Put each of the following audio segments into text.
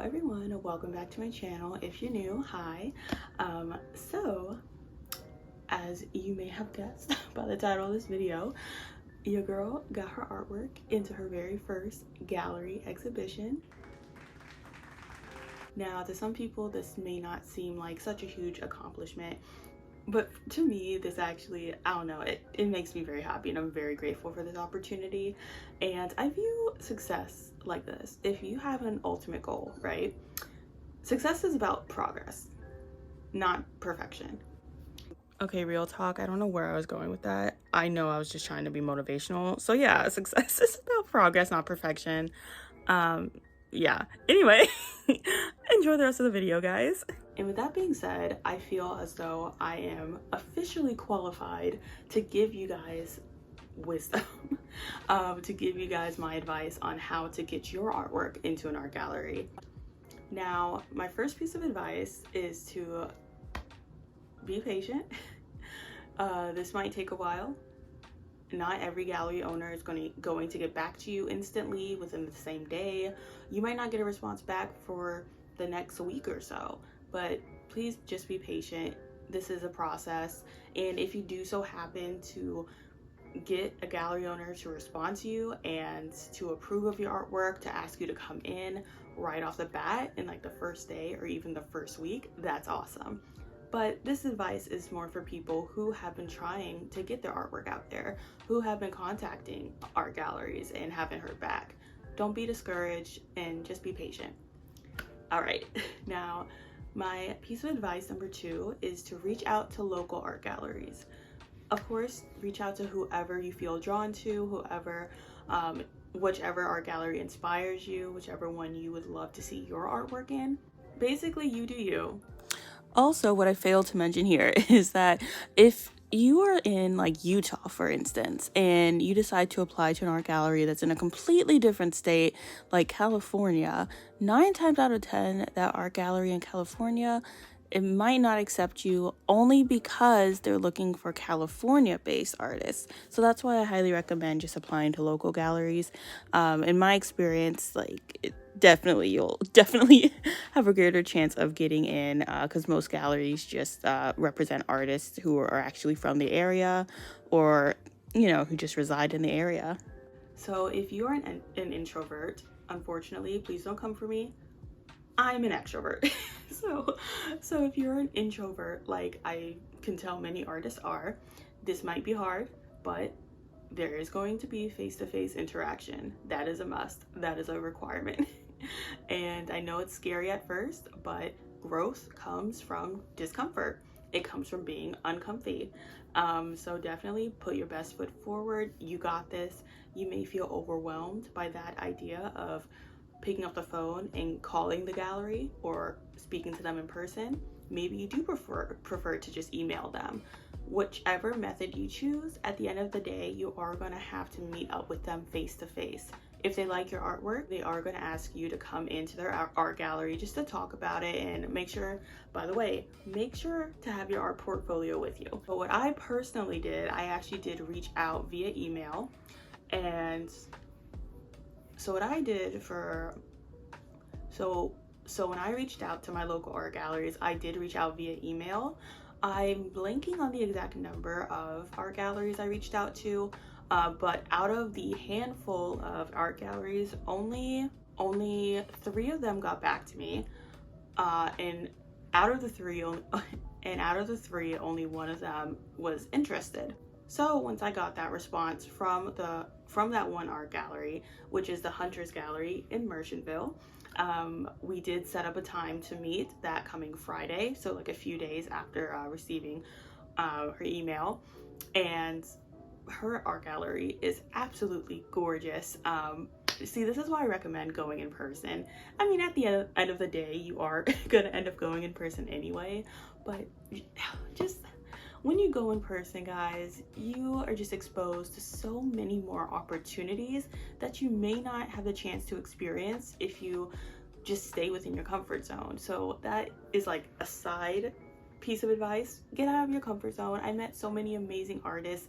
everyone, welcome back to my channel. If you're new, hi. So as you may have guessed by the title of this video, your girl got her artwork into her very first gallery exhibition. Now, to some people this may not seem like such a huge accomplishment, but to me this actually, I don't know, it makes me very happy, and I'm very grateful for this opportunity. And I view success like this: if you have an ultimate goal, right, success is about progress, not perfection. Okay, real talk, I don't know where I was going with that. I know I was just trying to be motivational. So yeah, success is about progress, not perfection. Yeah, anyway, enjoy the rest of the video, guys. And with that being said, I feel as though I am officially qualified to give you guys wisdom, to give you guys my advice on how to get your artwork into an art gallery. Now, my first piece of advice is to be patient. This might take a while. Not every gallery owner is going to get back to you instantly within the same day. You might not get a response back for the next week or so, but please just be patient. This is a process, and if you do so happen to get a gallery owner to respond to you and to approve of your artwork, to ask you to come in right off the bat in like the first day or even the first week, that's awesome. But this advice is more for people who have been trying to get their artwork out there, who have been contacting art galleries and haven't heard back. Don't be discouraged and just be patient. All right, now my piece of advice number 2 is to reach out to local art galleries. Of course, reach out to whoever you feel drawn to, whoever, whichever art gallery inspires you, whichever one you would love to see your artwork in. Basically, you do you. Also, what I failed to mention here is that if you are in like Utah, for instance, and you decide to apply to an art gallery that's in a completely different state, like California, 9 times out of 10, that art gallery in California, it might not accept you only because they're looking for California-based artists. So that's why I highly recommend just applying to local galleries. In my experience, like you'll definitely have a greater chance of getting in, because most galleries just represent artists who are actually from the area, or who just reside in the area. So if you are an introvert, unfortunately, please don't come for me. I'm an extrovert. so if you're an introvert, like I can tell many artists are, this might be hard, but there is going to be face-to-face interaction. That is a must. That is a requirement. And I know it's scary at first, but growth comes from discomfort. It comes from being uncomfy. So definitely put your best foot forward. You got this. You may feel overwhelmed by that idea of picking up the phone and calling the gallery or speaking to them in person. Maybe you do prefer to just email them. Whichever method you choose, at the end of the day, you are going to have to meet up with them face to face. If they like your artwork, they are going to ask you to come into their art gallery just to talk about it, and make sure, by the way, make sure to have your art portfolio with you. But what I personally did, I actually did reach out via email. And so what I did so when I reached out to my local art galleries, I did reach out via email. I'm blanking on the exact number of art galleries I reached out to, but out of the handful of art galleries, only 3 of them got back to me, and out of the three, only 1 of them was interested. So once I got that response from that one art gallery, which is the Hunters Gallery in Merchantville, we did set up a time to meet that coming Friday, so like a few days after receiving her email. And her art gallery is absolutely gorgeous. See, this is why I recommend going in person. I mean, at the end of the day, you are gonna end up going in person anyway, but just when you go in person, guys, you are just exposed to so many more opportunities that you may not have the chance to experience if you just stay within your comfort zone. So that is like a side piece of advice. Get out of your comfort zone. I met so many amazing artists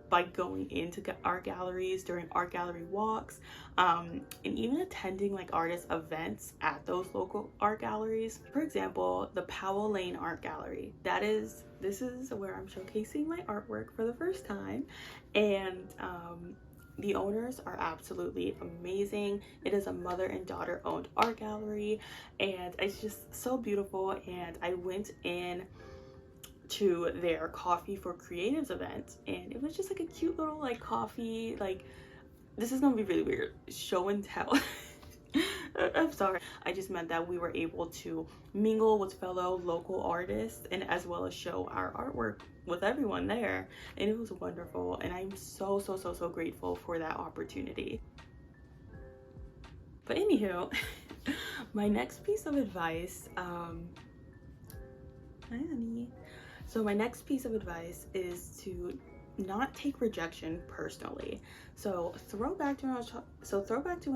by going into art galleries during art gallery walks, and even attending like artist events at those local art galleries. For example, the Powell Lane Art Gallery. This is where I'm showcasing my artwork for the first time, and the owners are absolutely amazing. It is a mother and daughter owned art gallery, and it's just so beautiful. And I went in to their Coffee for Creatives event, and it was just like a cute little like coffee, like, this is gonna be really weird, show and tell. I'm sorry. I just meant that we were able to mingle with fellow local artists and as well as show our artwork with everyone there, and it was wonderful, and I'm so grateful for that opportunity. But anywho, my next piece of advice, hi honey. So my next piece of advice is to not take rejection personally. So throw back to when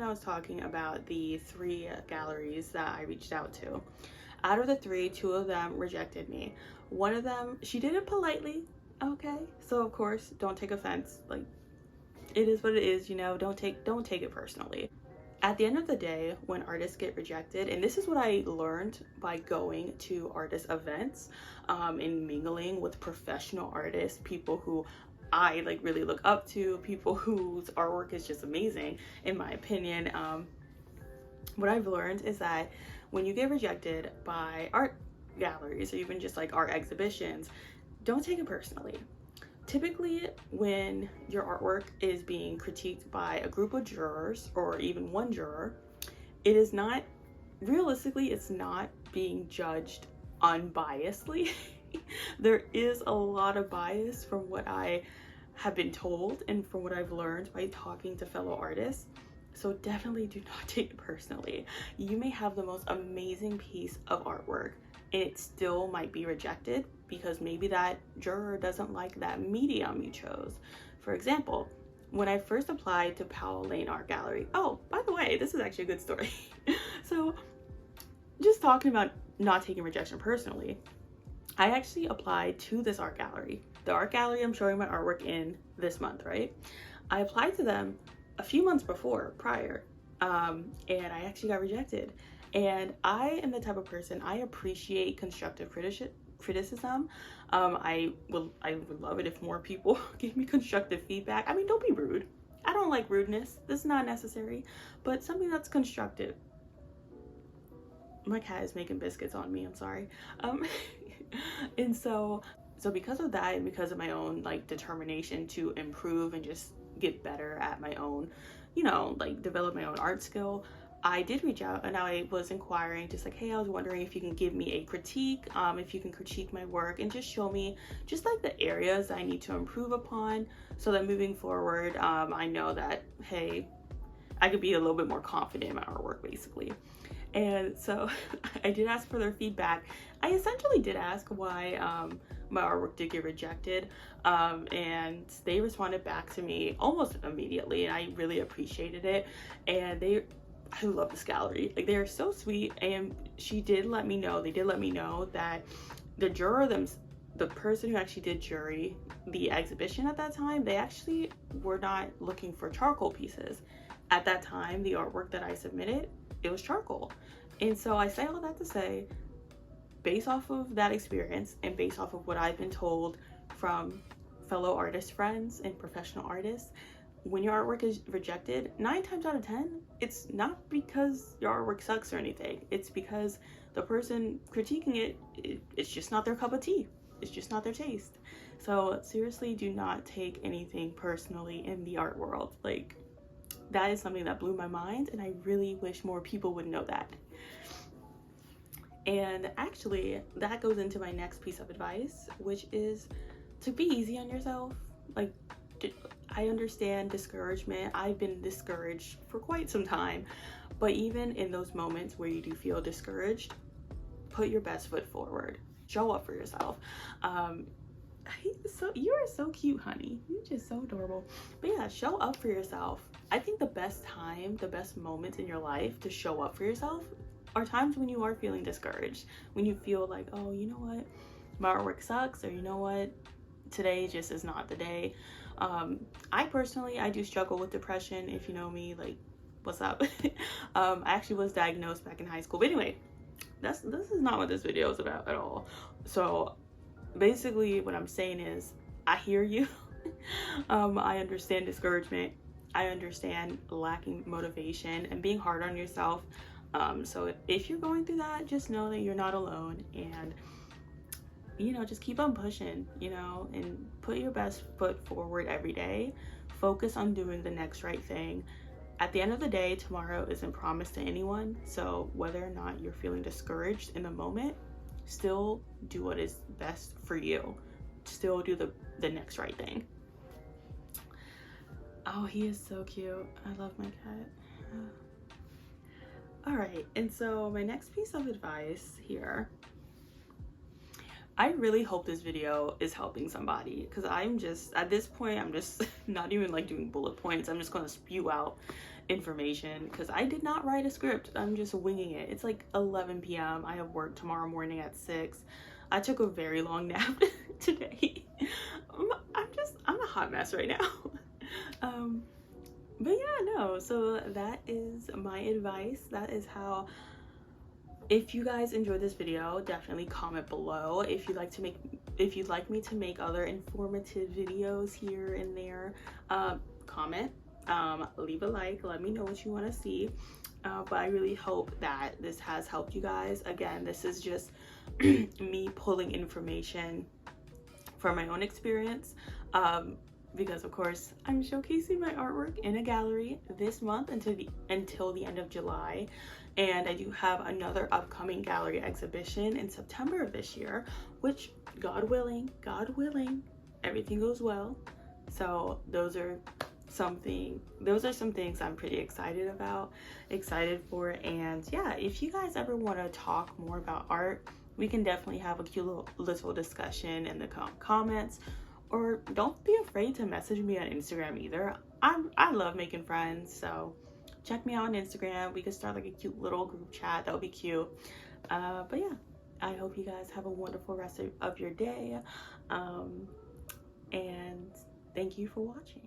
I was talking about the 3 galleries that I reached out to. Out of the 3, 2 of them rejected me. One of them, she did it politely, okay? So of course, don't take offense. Like, it is what it is, you know. Don't take it personally. At the end of the day, when artists get rejected, and this is what I learned by going to artist events, and mingling with professional artists, people who I like really look up to, people whose artwork is just amazing in my opinion. What I've learned is that when you get rejected by art galleries or even just like art exhibitions, don't take it personally. Typically, when your artwork is being critiqued by a group of jurors or even one juror, it is not, realistically, it's not being judged unbiasedly. There is a lot of bias from what I have been told and from what I've learned by talking to fellow artists. So definitely do not take it personally. You may have the most amazing piece of artwork and it still might be rejected because maybe that juror doesn't like that medium you chose. For example, when I first applied to Powell Lane Art Gallery, oh, by the way, this is actually a good story. So just talking about not taking rejection personally, I actually applied to this art gallery. The art gallery I'm showing my artwork in this month, right? I applied to them a few months prior, and I actually got rejected. And I am the type of person, I appreciate constructive criticism. I would love it if more people gave me constructive feedback. I mean, don't be rude. I don't like rudeness. This is not necessary, but something that's constructive. My cat is making biscuits on me, I'm sorry. And so because of that and because of my own like determination to improve and just get better at my own, you know, like develop my own art skill, I did reach out and I was inquiring just like, hey, I was wondering if you can give me a critique, if you can critique my work and just show me just like the areas I need to improve upon so that moving forward, I know that, hey, I could be a little bit more confident in my artwork basically. And so I did ask for their feedback. I essentially did ask why my artwork did get rejected, and they responded back to me almost immediately, and I really appreciated it. And I love this gallery. Like, they are so sweet, and they did let me know that the juror, the person who actually did jury the exhibition at that time, they actually were not looking for charcoal pieces. At that time, the artwork that I submitted, it was charcoal. And so I say all that to say, based off of that experience and based off of what I've been told from fellow artist friends and professional artists, when your artwork is rejected, 9 times out of 10, it's not because your artwork sucks or anything. It's because the person critiquing it's just not their cup of tea. It's just not their taste. So seriously, do not take anything personally in the art world. Like, that is something that blew my mind, and I really wish more people would know that. And actually, that goes into my next piece of advice, which is to be easy on yourself. Like, I understand discouragement. I've been discouraged for quite some time, but even in those moments where you do feel discouraged, put your best foot forward. Show up for yourself. You are so cute, honey. You're just so adorable. But yeah, show up for yourself. I think the best moments in your life to show up for yourself are times when you are feeling discouraged, when you feel like, oh, you know what, my artwork sucks, or you know what, today just is not the day. I personally, I do struggle with depression. If you know me, like, what's up? I actually was diagnosed back in high school. But anyway, this is not what this video is about at all. So basically what I'm saying is, I hear you. I understand discouragement. I understand lacking motivation and being hard on yourself. So if you're going through that, just know that you're not alone, and you know, just keep on pushing, you know, and put your best foot forward every day. Focus on doing the next right thing. At the end of the day, tomorrow isn't promised to anyone. So whether or not you're feeling discouraged in the moment, still do what is best for you. Still do the next right thing. Oh, he is so cute. I love my cat. All right, and so my next piece of advice here, I really hope this video is helping somebody, because I'm just, at this point, I'm just not even like doing bullet points. I'm just going to spew out information because I did not write a script. I'm just winging it. It's like 11 p.m. I have work tomorrow morning at 6. I took a very long nap today. I'm a hot mess right now. But yeah, no, so that is my advice. That is how, if you guys enjoyed this video, definitely comment below. If you'd like me to make other informative videos here and there, comment, leave a like, let me know what you want to see. But I really hope that this has helped you guys. Again, this is just me pulling information from my own experience, because of course I'm showcasing my artwork in a gallery this month until the end of July, and I do have another upcoming gallery exhibition in September of this year, which God willing, everything goes well. So those are some things I'm pretty excited for. And yeah, if you guys ever want to talk more about art, we can definitely have a cute little discussion in the comments, or don't be afraid to message me on Instagram either. I love making friends, so check me out on Instagram. We could start like a cute little group chat. That would be cute. But yeah, I hope you guys have a wonderful rest of your day, and thank you for watching.